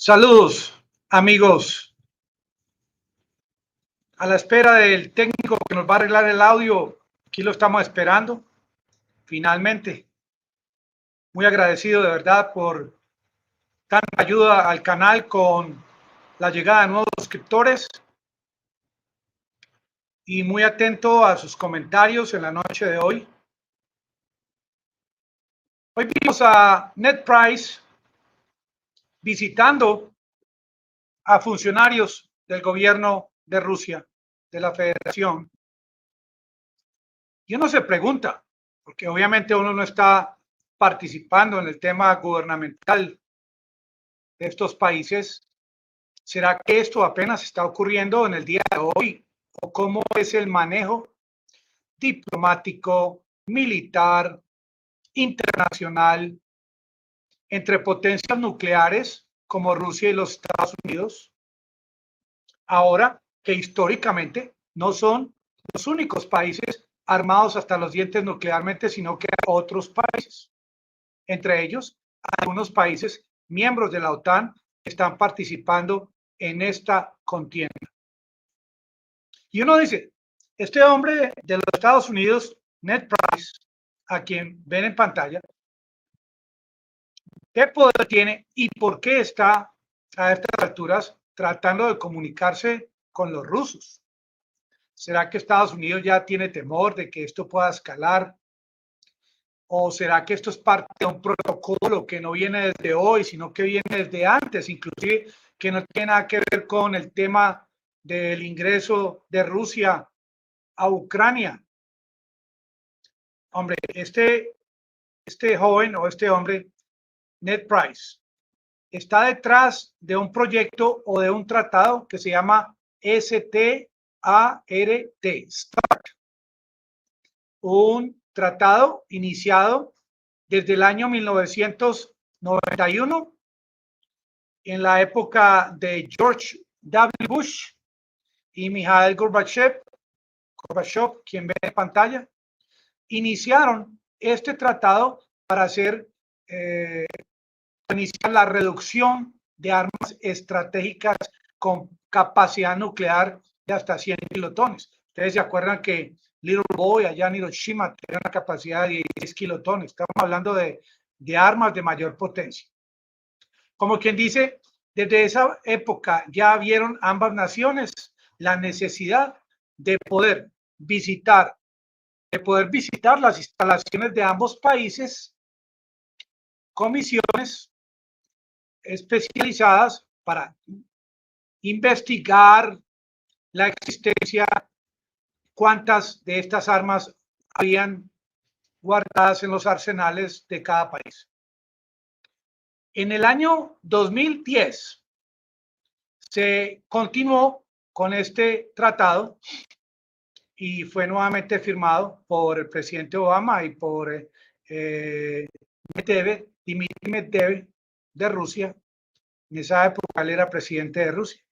Saludos, amigos. A la espera del técnico que nos va a arreglar el audio, aquí lo estamos esperando. Finalmente, muy agradecido de verdad por tanta ayuda al canal con la llegada de nuevos suscriptores y muy atento a sus comentarios en la noche de hoy. Hoy vimos a Ned Price visitando a funcionarios del gobierno de Rusia, de la Federación. Y uno se pregunta, porque obviamente uno no está participando en el tema gubernamental de estos países, ¿será que esto apenas está ocurriendo en el día de hoy? ¿O cómo es el manejo diplomático, militar, internacional entre potencias nucleares como Rusia y los Estados Unidos? Ahora que históricamente no son los únicos países armados hasta los dientes nuclearmente, sino que hay otros países. Entre ellos, algunos países miembros de la OTAN están participando en esta contienda. Y uno dice, este hombre de los Estados Unidos, Ned Price, a quien ven en pantalla, ¿qué poder tiene y por qué está a estas alturas tratando de comunicarse con los rusos? ¿Será que Estados Unidos ya tiene temor de que esto pueda escalar? ¿O será que esto es parte de un protocolo que no viene desde hoy, sino que viene desde antes, inclusive que no tiene nada que ver con el tema del ingreso de Rusia a Ucrania? Hombre, este joven o este hombre, Ned Price, está detrás de un proyecto o de un tratado que se llama START, un tratado iniciado desde el año 1991 en la época de George W. Bush y Mikhail Gorbachev, quien ve en pantalla, iniciaron este tratado para iniciar la reducción de armas estratégicas con capacidad nuclear de hasta 100 kilotones. Ustedes se acuerdan que Little Boy allá en Hiroshima tenía una capacidad de 16 kilotones. Estamos hablando de armas de mayor potencia. Como quien dice, desde esa época ya vieron ambas naciones la necesidad de poder visitar las instalaciones de ambos países con misiones especializadas para investigar la existencia, cuántas de estas armas habían guardadas en los arsenales de cada país. En el año 2010 se continuó con este tratado y fue nuevamente firmado por el presidente Obama y por Dmitry Medvedev de Rusia. En esa época él era presidente de Rusia,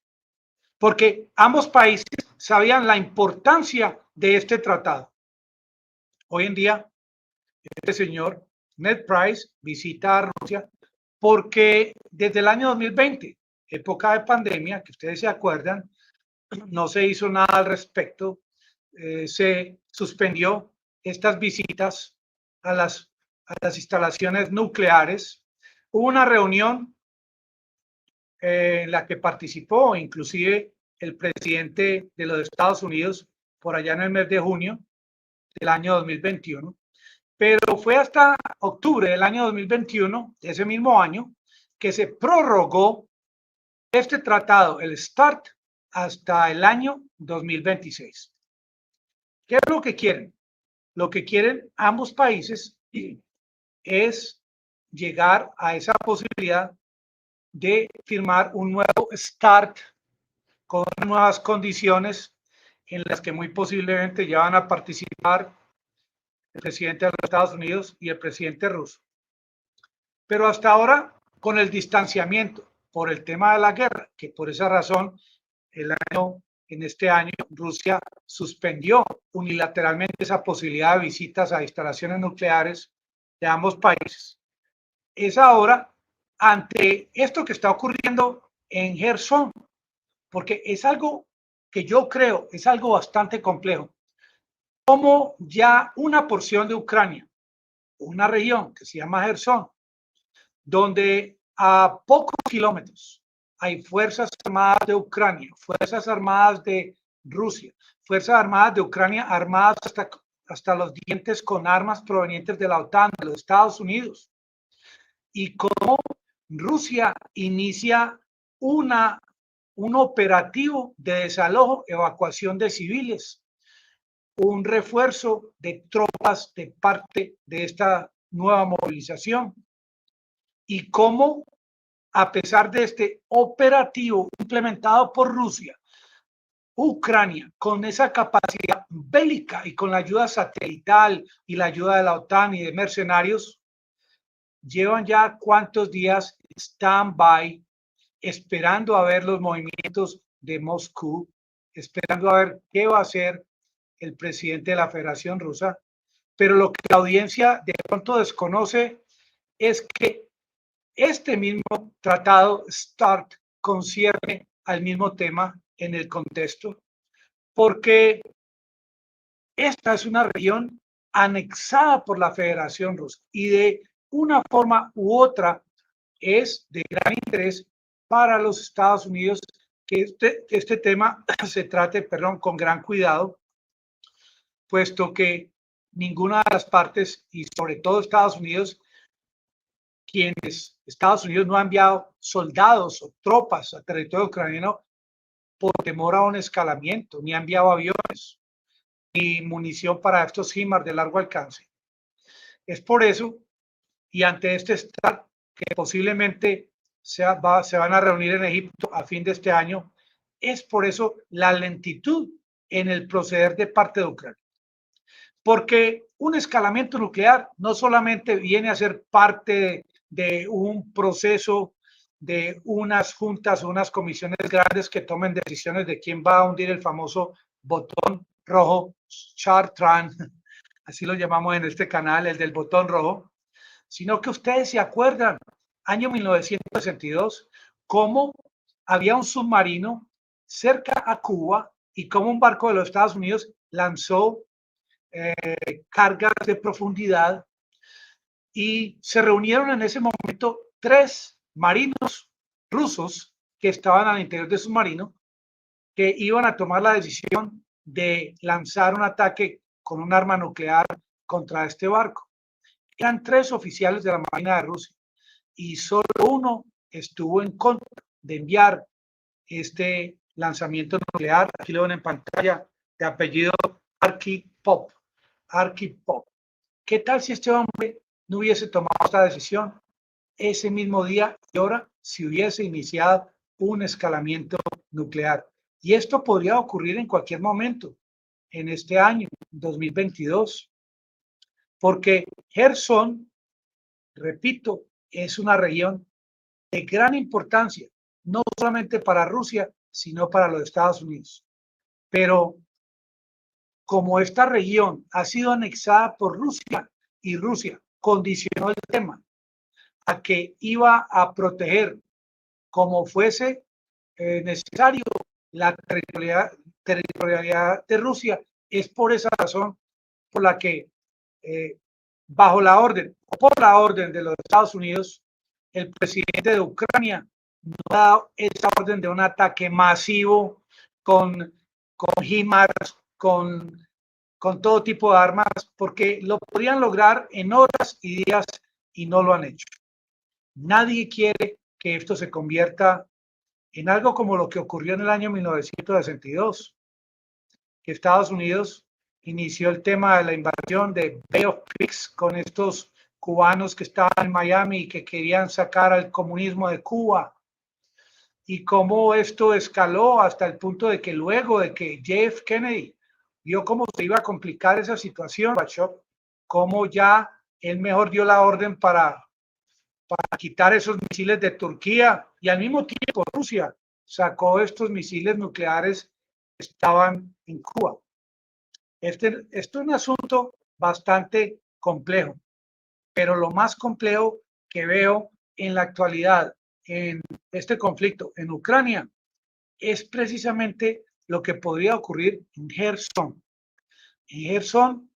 porque ambos países sabían la importancia de este tratado. Hoy en día, este señor Ned Price visita a Rusia porque desde el año 2020, época de pandemia, que ustedes se acuerdan, no se hizo nada al respecto. Se suspendió estas visitas a las instalaciones nucleares. Hubo una reunión en la que participó inclusive el presidente de los Estados Unidos por allá en el mes de junio del año 2021, pero fue hasta octubre del año 2021, ese mismo año, que se prorrogó este tratado, el START, hasta el año 2026. ¿Qué es lo que quieren? Lo que quieren ambos países es llegar a esa posibilidad de firmar un nuevo START con nuevas condiciones en las que muy posiblemente ya van a participar el presidente de los Estados Unidos y el presidente ruso. Pero hasta ahora, con el distanciamiento por el tema de la guerra, que por esa razón en este año Rusia suspendió unilateralmente esa posibilidad de visitas a instalaciones nucleares de ambos países. Es ahora, ante esto que está ocurriendo en Gerson, porque es algo que yo creo es algo bastante complejo. Como ya una porción de Ucrania, una región que se llama Gerson, donde a pocos kilómetros hay fuerzas armadas de Ucrania, fuerzas armadas de Rusia, fuerzas armadas de Ucrania armadas hasta los dientes con armas provenientes de la OTAN, de los Estados Unidos. Y cómo Rusia inicia un operativo de desalojo, evacuación de civiles, un refuerzo de tropas de parte de esta nueva movilización. Y cómo, a pesar de este operativo implementado por Rusia, Ucrania, con esa capacidad bélica y con la ayuda satelital y la ayuda de la OTAN y de mercenarios, llevan ya cuántos días stand-by, esperando a ver los movimientos de Moscú, esperando a ver qué va a hacer el presidente de la Federación Rusa. Pero lo que la audiencia de pronto desconoce es que este mismo tratado START concierne al mismo tema en el contexto, porque esta es una región anexada por la Federación Rusa y de una forma u otra es de gran interés para los Estados Unidos que este tema se trate, con gran cuidado, puesto que ninguna de las partes, y sobre todo Estados Unidos, Estados Unidos no ha enviado soldados o tropas a territorio ucraniano por temor a un escalamiento, ni ha enviado aviones, ni munición para estos HIMARS de largo alcance. Es por eso, y ante este estado que posiblemente se van a reunir en Egipto a fin de este año, es por eso la lentitud en el proceder de parte de Ucrania. Porque un escalamiento nuclear no solamente viene a ser parte de un proceso de unas juntas o unas comisiones grandes que tomen decisiones de quién va a hundir el famoso botón rojo, Chartran, así lo llamamos en este canal, el del botón rojo, sino que ustedes se acuerdan, año 1962, cómo había un submarino cerca a Cuba y cómo un barco de los Estados Unidos lanzó cargas de profundidad y se reunieron en ese momento 3 marinos rusos que estaban al interior del submarino que iban a tomar la decisión de lanzar un ataque con un arma nuclear contra este barco. Eran 3 oficiales de la Marina de Rusia y solo uno estuvo en contra de enviar este lanzamiento nuclear. Aquí lo ven en pantalla, de apellido Arkhipov. ¿Qué tal si este hombre no hubiese tomado esta decisión ese mismo día y hora si hubiese iniciado un escalamiento nuclear? Y esto podría ocurrir en cualquier momento en este año 2022, porque Gerson, repito, es una región de gran importancia, no solamente para Rusia, sino para los Estados Unidos. Pero como esta región ha sido anexada por Rusia y Rusia condicionó el tema a que iba a proteger como fuese necesario la territorialidad de Rusia, es por esa razón por la que bajo la orden o por la orden de los Estados Unidos, el presidente de Ucrania no ha dado esa orden de un ataque masivo con HIMARS, con todo tipo de armas, porque lo podrían lograr en horas y días y no lo han hecho. Nadie quiere que esto se convierta en algo como lo que ocurrió en el año 1962, que Estados Unidos inició el tema de la invasión de Bay of Pigs con estos cubanos que estaban en Miami y que querían sacar al comunismo de Cuba, y cómo esto escaló hasta el punto de que luego de que JF Kennedy vio cómo se iba a complicar esa situación, cómo ya él mejor dio la orden para quitar esos misiles de Turquía, y al mismo tiempo Rusia sacó estos misiles nucleares que estaban en Cuba. Esto es un asunto bastante complejo, pero lo más complejo que veo en la actualidad en este conflicto en Ucrania es precisamente lo que podría ocurrir en Gerson. En Gerson,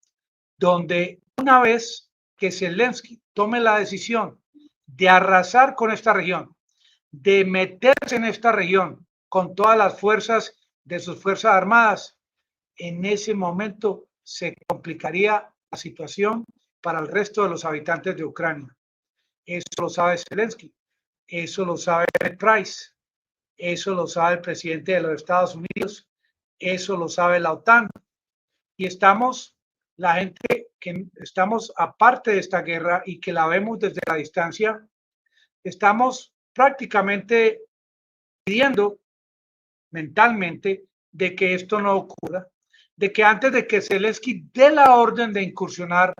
donde una vez que Zelensky tome la decisión de arrasar con esta región, de meterse en esta región con todas las fuerzas de sus fuerzas armadas, en ese momento se complicaría la situación para el resto de los habitantes de Ucrania. Eso lo sabe Zelensky, eso lo sabe Price, eso lo sabe el presidente de los Estados Unidos, eso lo sabe la OTAN. Y estamos, la gente que estamos aparte de esta guerra y que la vemos desde la distancia, estamos prácticamente pidiendo mentalmente de que esto no ocurra, de que antes de que Zelensky dé la orden de incursionar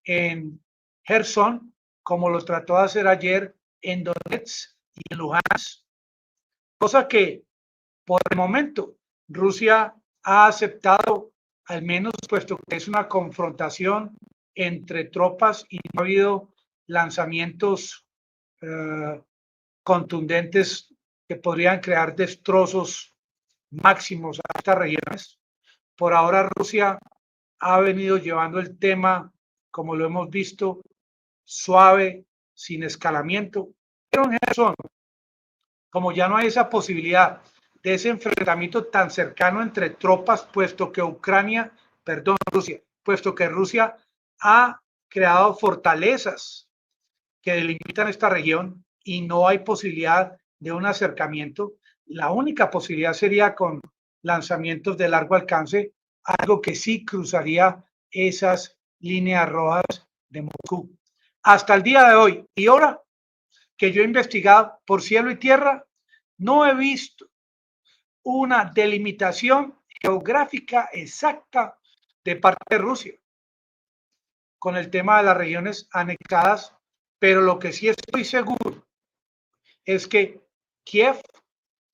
en Gerson, como lo trató de hacer ayer en Donetsk y en Luhansk, cosa que por el momento Rusia ha aceptado, al menos puesto que es una confrontación entre tropas y no ha habido lanzamientos contundentes que podrían crear destrozos máximos a estas regiones. Por ahora Rusia ha venido llevando el tema, como lo hemos visto, suave, sin escalamiento, pero en Gerson, como ya no hay esa posibilidad de ese enfrentamiento tan cercano entre tropas, puesto que Rusia, puesto que Rusia ha creado fortalezas que delimitan esta región y no hay posibilidad de un acercamiento, la única posibilidad sería con lanzamientos de largo alcance, algo que sí cruzaría esas líneas rojas de Moscú. Hasta el día de hoy y ahora que yo he investigado por cielo y tierra, no he visto una delimitación geográfica exacta de parte de Rusia con el tema de las regiones anexadas, pero lo que sí estoy seguro es que Kiev,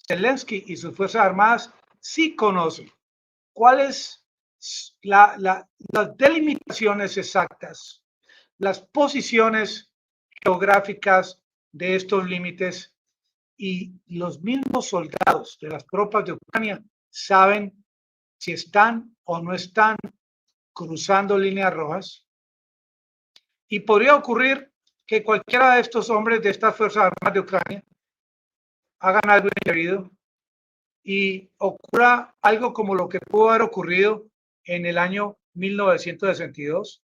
Zelensky y sus fuerzas armadas sí conocen cuáles las delimitaciones exactas, las posiciones geográficas de estos límites, y los mismos soldados de las tropas de Ucrania saben si están o no están cruzando líneas rojas. Y podría ocurrir que cualquiera de estos hombres de estas fuerzas armadas de Ucrania hagan algo indebido y ocurra algo como lo que pudo haber ocurrido en el año 1962,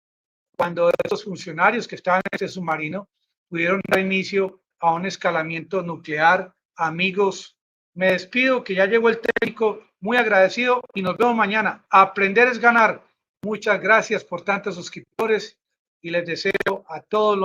cuando estos funcionarios que estaban en ese submarino pudieron dar inicio a un escalamiento nuclear. Amigos, me despido, que ya llegó el técnico, muy agradecido y nos vemos mañana. Aprender es ganar. Muchas gracias por tantos suscriptores y les deseo a todos los